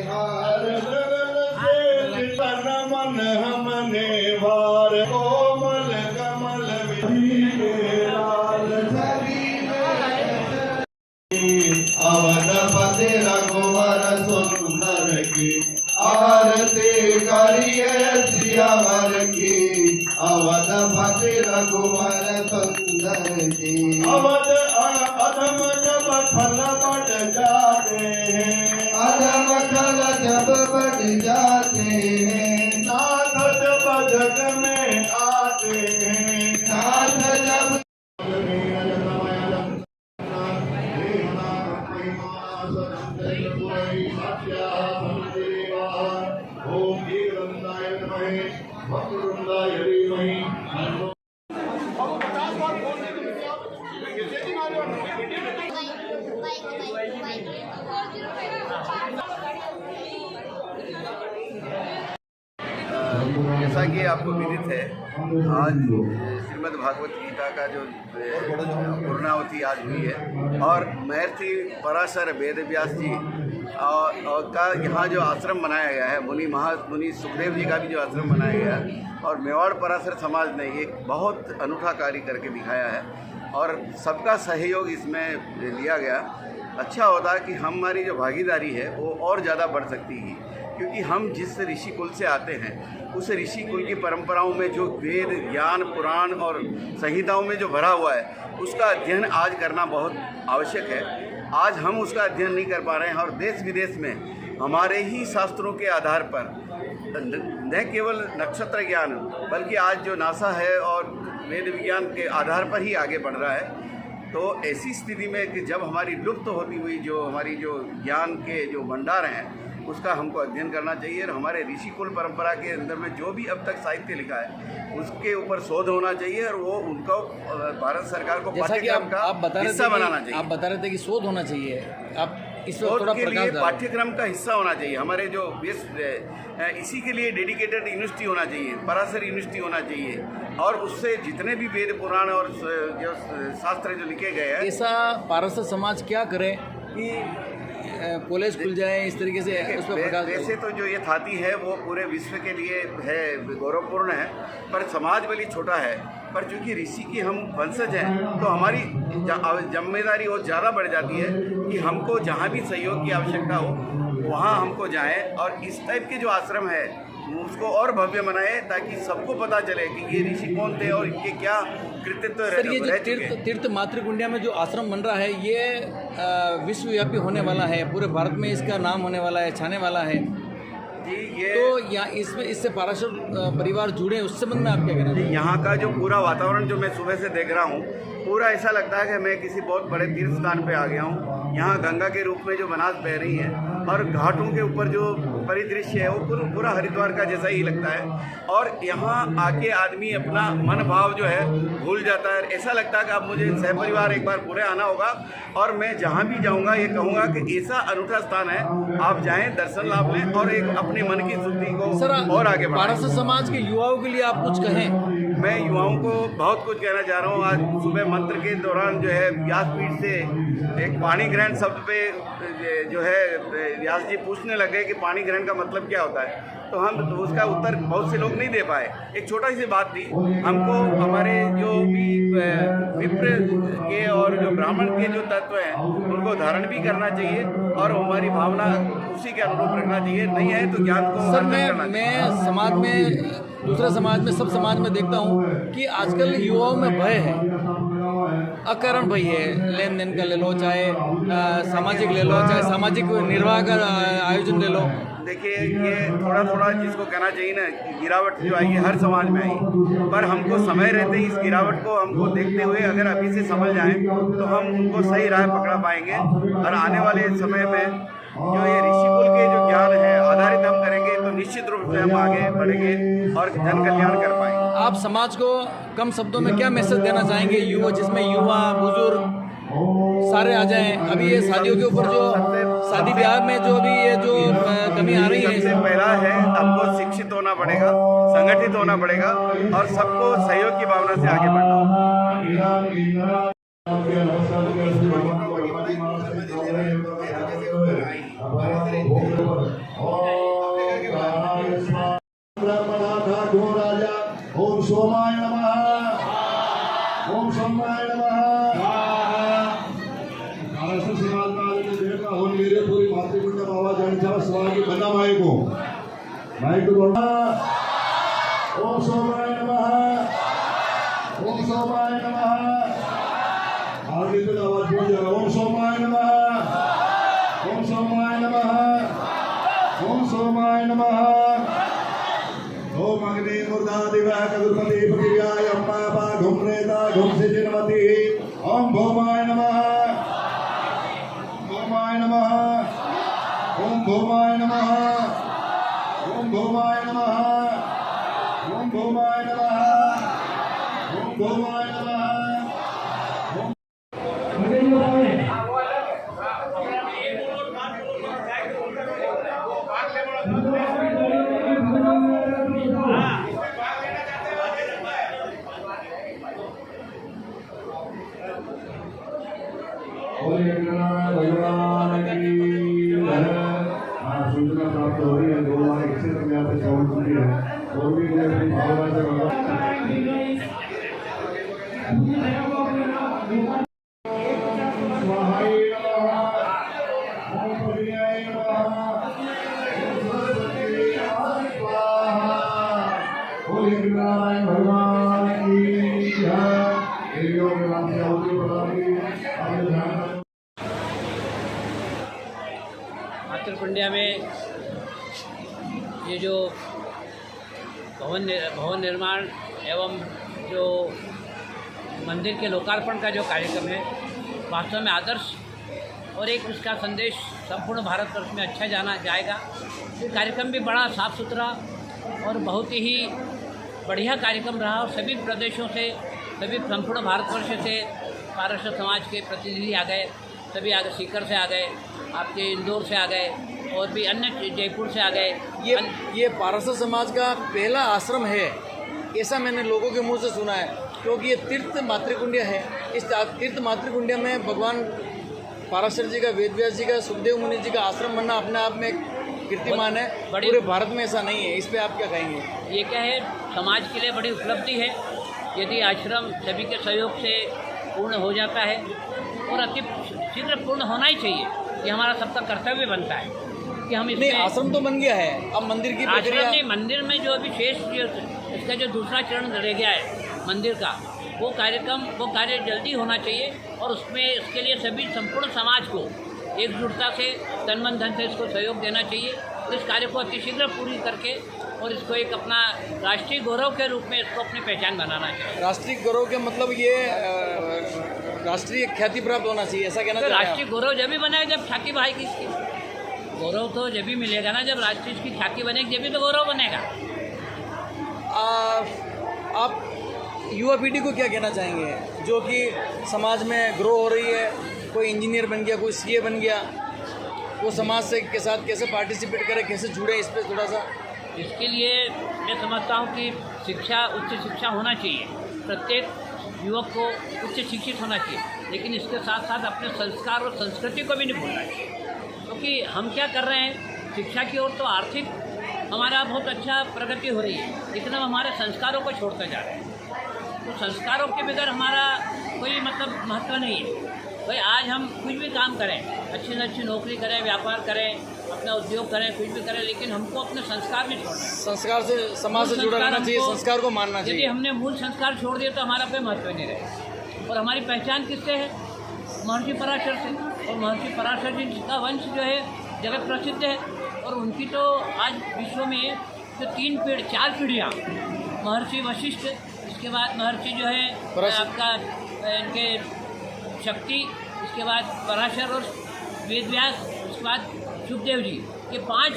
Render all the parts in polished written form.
हार मन हमने वार कोमल कमल अवधपति रघुवर सुंदर की आरती करिए सियावर की अवधपति रघुवर सुंदर की अवध अधम जब फल बढ़ जाते हैं अधम फल जब बढ़ जाते हैं नाथ जब जग में आते हैं नाथ जब जैसा कि आपको विदित है, आज श्रीमद् भागवत गीता का जो पूर्णावती आज हुई है और महर्षि पराशर वेद व्यास जी का यहाँ जो आश्रम बनाया गया है, मुनि सुखदेव जी का भी जो आश्रम बनाया गया है और मेवाड़ पराशर समाज ने एक बहुत अनूठा कार्य करके दिखाया है और सबका सहयोग इसमें लिया गया। अच्छा होता कि हमारी जो भागीदारी है वो और ज़्यादा बढ़ सकती है, क्योंकि हम जिस ऋषि कुल से आते हैं उस ऋषि कुल की परंपराओं में जो वेद ज्ञान पुराण और संहिताओं में जो भरा हुआ है उसका अध्ययन आज करना बहुत आवश्यक है। आज हम उसका अध्ययन नहीं कर पा रहे हैं और देश विदेश में हमारे ही शास्त्रों के आधार पर न केवल नक्षत्र ज्ञान बल्कि आज जो नासा है और वेद विज्ञान के आधार पर ही आगे बढ़ रहा है। तो ऐसी स्थिति में कि जब हमारी लुप्त होती हुई जो हमारी जो ज्ञान के जो भंडार हैं उसका हमको अध्ययन करना चाहिए और हमारे ऋषि कुल परंपरा के अंदर में जो भी अब तक साहित्य लिखा है उसके ऊपर शोध होना चाहिए और वो उनको भारत सरकार को पाठ्यक्रम का हिस्सा बनाना चाहिए। आप बता रहे थे कि शोध होना चाहिए, आप इस शोध के लिए पाठ्यक्रम का हिस्सा होना चाहिए। हमारे जो इसी के लिए डेडिकेटेड यूनिवर्सिटी होना चाहिए, पराशर यूनिवर्सिटी होना चाहिए और उससे जितने भी वेद पुराण और जो शास्त्र जो लिखे गए हैं। ऐसा पारसर समाज क्या करे कि कॉलेज खुल जाए इस तरीके से उस पर प्रकाश? वैसे तो जो ये थाती है वो पूरे विश्व के लिए है, गौरवपूर्ण है, पर समाज बड़ी छोटा है। पर चूँकि ऋषि की हम वंशज हैं तो हमारी जिम्मेदारी और ज़्यादा बढ़ जाती है कि हमको जहाँ भी सहयोग की आवश्यकता हो वहाँ हमको जाएं और इस टाइप के जो आश्रम है उसको और भव्य बनाए ताकि सबको पता चले कि ये ऋषि कौन थे और इनके क्या कृतित्व सर, ये जो तीर्थ मातृकुंडिया में जो आश्रम बन रहा है ये विश्वव्यापी होने वाला है, पूरे भारत में इसका नाम होने वाला है, छाने वाला है जी। ये तो यहाँ इससे पाराशर परिवार जुड़े, उस संबंध में आप क्या कह रहे हैं? यहाँ का जो पूरा वातावरण जो मैं सुबह से देख रहा हूँ पूरा ऐसा लगता है कि मैं किसी बहुत बड़े तीर्थ स्थान पे आ गया हूँ। यहाँ गंगा के रूप में जो बनास बह रही है और घाटों के ऊपर जो परिदृश्य है वो पूरा हरिद्वार का जैसा ही लगता है और यहाँ आके आदमी अपना मन भाव जो है भूल जाता है। ऐसा लगता है कि अब मुझे सहपरिवार एक बार पूरे आना होगा और मैं जहाँ भी जाऊँगा ये कहूँगा कि ऐसा अनूठा स्थान है, आप जाएँ, दर्शन लाभ लें और एक अपने मन की शुद्धि को और आगे बढ़ाएं। पारसर समाज के युवाओं के लिए आप कुछ कहें? मैं युवाओं को बहुत कुछ कहना चाह रहा हूँ। आज सुबह मंत्र के दौरान जो है व्यासपीठ से एक पाणी ग्रहण शब्द पे जो है व्यास जी पूछने लगे कि पाणी ग्रहण का मतलब क्या होता है, तो हम उसका उत्तर बहुत से लोग नहीं दे पाए। एक छोटा सी बात थी, हमको हमारे जो भी विप्र के और जो ब्राह्मण के जो तत्व हैं उनको धारण भी करना चाहिए और हमारी भावना उसी के अनुरूप रखना चाहिए। नहीं है तो ज्ञान को सर मैं समाज में, दूसरा समाज में, सब समाज में देखता हूँ कि आजकल युवाओं में भय है, अकारण भय है। लेन देन का ले लो, चाहे सामाजिक ले लो, चाहे सामाजिक निर्वाह का आयोजन ले लो। देखिए ये थोड़ा थोड़ा जिसको कहना चाहिए ना, गिरावट जो आई है हर समाज में आई, पर हमको समय रहते ही इस गिरावट को हमको देखते हुए अगर अभी से समझ जाएं तो हम उनको सही राह पकड़ा पाएंगे और आने वाले समय में जो ये ऋषिकुल के जो ज्ञान है आधारित हम करेंगे तो निश्चित रूप से हम आगे बढ़ेंगे और जन कल्याण कर पाएंगे। आप समाज को कम शब्दों में क्या मैसेज देना चाहेंगे, युवा जिसमें युवा बुजुर्ग सारे आ जाएं? अभी ये शादियों के ऊपर जो शादी ब्याह में जो अभी ये जो कमी आ रही है, सबसे पहला है आपको शिक्षित होना पड़ेगा, संगठित होना पड़ेगा और सबको सहयोग की भावना से आगे बढ़ना होगा। पूरी मातृकुंड बाबा ज्ञानेश्वर स्वामी बंदा माइक बोलना। ओम सोमाय नमः, ओम सोमाय नमः। आगे तो आवाज बोल जाएगा। ओम सोमाय नमः, ओम सोमाय नमः, ओम सोमाय नमः। ओम अग्नि मूर्धा दिवा कदुपति पृथिव्याय अम्मा पा घुमरेता घुमसे जिनवती। ओम भौमाय नमः, भौमाय नमः, ओम भौमाय नमः, ओम भौमाय नमः, ओम भौमाय नमः, ओम भौमाय नमः। भगवान की सूचना प्राप्त हो रही है। 2 लाख 61 हजार से श्रवण सुनी है और भी अपनी भावना से स्वाहाय नमः, ओम प्रियाय नमः, ओम सरस्वती स्वाहा। बोले नारायण भगवान की जय। देवियों के नाम से आहुति प्रदानी आपने ध्यान। मातृकुंडिया में ये जो भवन निर्माण एवं जो मंदिर के लोकार्पण का जो कार्यक्रम है वास्तव में आदर्श और एक उसका संदेश संपूर्ण भारतवर्ष में अच्छा जाना जाएगा। ये कार्यक्रम भी बड़ा साफ सुथरा और बहुत ही बढ़िया कार्यक्रम रहा और सभी प्रदेशों से सभी संपूर्ण भारतवर्ष से पारसर समाज के प्रतिनिधि आ गए, सभी आ गए, सीकर से आ गए, आपके इंदौर से आ गए और भी अन्य जयपुर से आ गए। ये पारसर समाज का पहला आश्रम है, ऐसा मैंने लोगों के मुंह से सुना है, क्योंकि ये तीर्थ मातृकुंडिया है। इस तीर्थ मातृकुंडिया में भगवान पाराशर जी का, वेद व्यास जी का, सुखदेव मुनि जी का आश्रम बनना अपने आप में कीर्तिमान है। पूरे भारत में ऐसा नहीं है। इस पे आप क्या कहेंगे? ये क्या है, समाज के लिए बड़ी उपलब्धि है यदि आश्रम सभी के सहयोग से पूर्ण हो जाता है और अति शीघ्र पूर्ण होना ही चाहिए। ये हमारा सबका कर्तव्य बनता है कि हम इसमें। आश्रम तो बन गया है, अब मंदिर की आश्रम नहीं, मंदिर में जो अभी शेष इसका जो दूसरा चरण रह गया है मंदिर का, वो कार्य जल्दी होना चाहिए और उसमें इसके लिए सभी संपूर्ण समाज को एकजुटता से तन मन धन से इसको सहयोग देना चाहिए। तो इस कार्य को अतिशीघ्र पूरी करके और इसको एक अपना राष्ट्रीय गौरव के रूप में इसको अपनी पहचान बनाना चाहिए। राष्ट्रीय गौरव के मतलब ये राष्ट्रीय ख्याति प्राप्त होना चाहिए, ऐसा कहना चाहिए। राष्ट्रीय गौरव जब भी बनेगा जब ख्याति भाई इसकी गौरव तो जब भी मिलेगा ना, जब राष्ट्रीय की ख्याति बनेगी जब भी तो गौरव बनेगा। आप युवा पीढ़ी को क्या कहना चाहेंगे जो कि समाज में ग्रो हो रही है? कोई इंजीनियर बन गया, कोई सीए बन गया, वो समाज से के साथ कैसे पार्टिसिपेट करे, कैसे जुड़े, इस पर थोड़ा सा। इसके लिए मैं समझता हूँ कि शिक्षा, उच्च शिक्षा होना चाहिए। प्रत्येक युवक को उच्च शिक्षित होना चाहिए, लेकिन इसके साथ साथ अपने संस्कार और संस्कृति को भी नहीं भूलना चाहिए। क्योंकि हम क्या कर रहे हैं, शिक्षा की ओर तो आर्थिक हमारा बहुत अच्छा प्रगति हो रही है, लेकिन हम हमारे संस्कारों को छोड़ते जा रहे हैं। तो संस्कारों के बगैर हमारा कोई मतलब महत्व नहीं है। भाई आज हम कुछ भी काम करें, अच्छी से अच्छी नौकरी करें, व्यापार करें, अपना उद्योग करें, कुछ भी करें, लेकिन हमको अपने संस्कार नहीं छोड़ना है। संस्कार से समाज से जुड़ा रहना चाहिए, संस्कार को मानना चाहिए। यदि हमने मूल संस्कार छोड़ दिए तो हमारा कोई महत्व नहीं रहेगा। और हमारी पहचान किससे है? महर्षि पराशर से। और महर्षि पराशर जी का वंश जो है जगत प्रसिद्ध है और उनकी तो आज विश्व में जो 4 पीढ़ियाँ, महर्षि वशिष्ठ, इसके बाद महर्षि जो है आपका इनके शक्ति, इसके बाद पराशर और वेद व्यास, उसके बाद सुखदेव जी, ये 5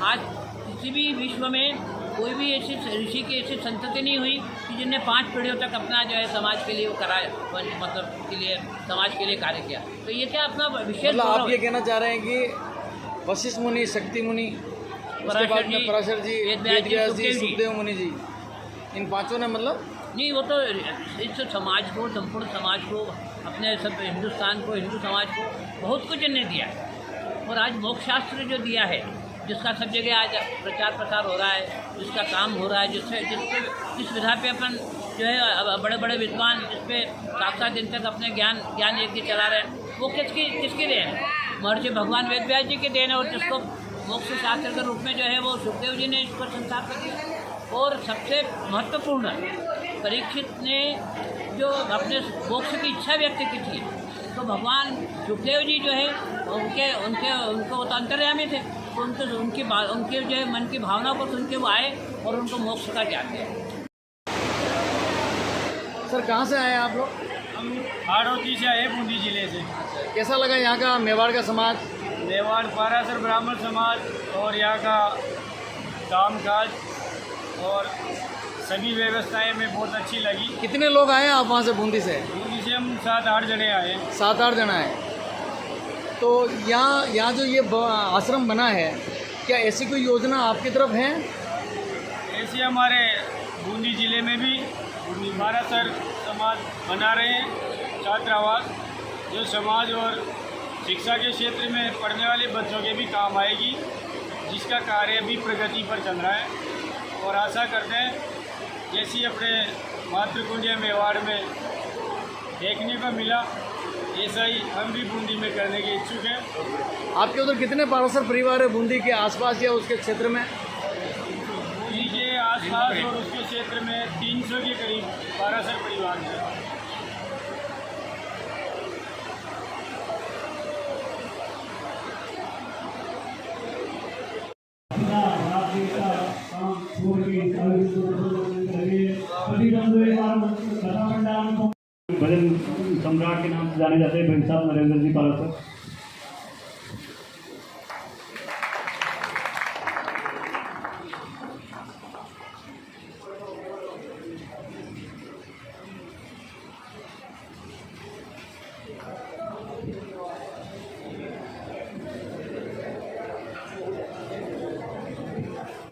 आज किसी भी विश्व में कोई भी ऐसी ऋषि की ऐसी संतति नहीं हुई कि जिनने 5 पीढ़ियों तक अपना जो है समाज के लिए वो कराया, मतलब के लिए समाज के लिए कार्य किया। तो ये क्या अपना विशेष मतलब आप ये कहना चाह रहे हैं कि वशिष्ठ मुनि, शक्ति मुनि, पराशर जी, वेद व्यास जी, सुखदेव मुनि जी, इन 5 ने मतलब नहीं, वो तो इस समाज को, संपूर्ण समाज को, अपने सब हिंदुस्तान को, हिंदू समाज को बहुत कुछ इन्हें दिया है। और आज मोक्ष शास्त्र जो दिया है, जिसका सब जगह आज प्रचार प्रसार हो रहा है, जिसका काम हो रहा है, जिस विधा पे अपन जो है बड़े बड़े विद्वान जिस पे 7-7 दिन तक अपने ज्ञान यज्ञ चला रहे हैं, वो किसकी देन है? महर्षि भगवान वेद व्यास जी की देन है और जिसको मोक्ष शास्त्र के रूप में जो है वो सुखदेव जी ने इसको संस्थापित किया। और सबसे महत्वपूर्ण परीक्षित ने जो अपने मोक्ष की इच्छा व्यक्त की थी, तो भगवान सुखदेव जी जो है उनको तो अंतर्यामी थे, तो उनकी जो है मन की भावना को सुन के वो आए और उनको मोक्ष का ज्ञान दिया। सर कहाँ से आए आप लोग? हम हाड़ौती से आए, बूंदी जिले से। कैसा लगा यहाँ का मेवाड़ का समाज? मेवाड़ पारासर ब्राह्मण समाज और यहाँ का कामकाज और सभी व्यवस्थाएं में बहुत अच्छी लगी। कितने लोग आए आप वहाँ से बूंदी से? बूंदी से हम 7-8 जने आए। 7-8 जन आए। तो यहाँ जो ये आश्रम बना है, क्या ऐसी कोई योजना आपकी तरफ है? ऐसे हमारे बूंदी जिले में भी पारासर समाज बना रहे हैं छात्रावास, जो समाज और शिक्षा के क्षेत्र में पढ़ने वाले बच्चों के भी काम आएगी, जिसका कार्य भी प्रगति पर चल रहा है। और आशा करते हैं जैसी अपने मातृकुंज मेवाड़ में देखने को मिला, ऐसा ही हम भी बूंदी में करने के इच्छुक हैं। आपके उधर कितने पारासर परिवार है बूंदी के आसपास या उसके क्षेत्र में? बूंदी के आसपास और उसके क्षेत्र में 300 के करीब पारासर परिवार हैं। भजन सम्राट के नाम से जाने जाते हैं भाई साहब नरेंद्र जी पारासर।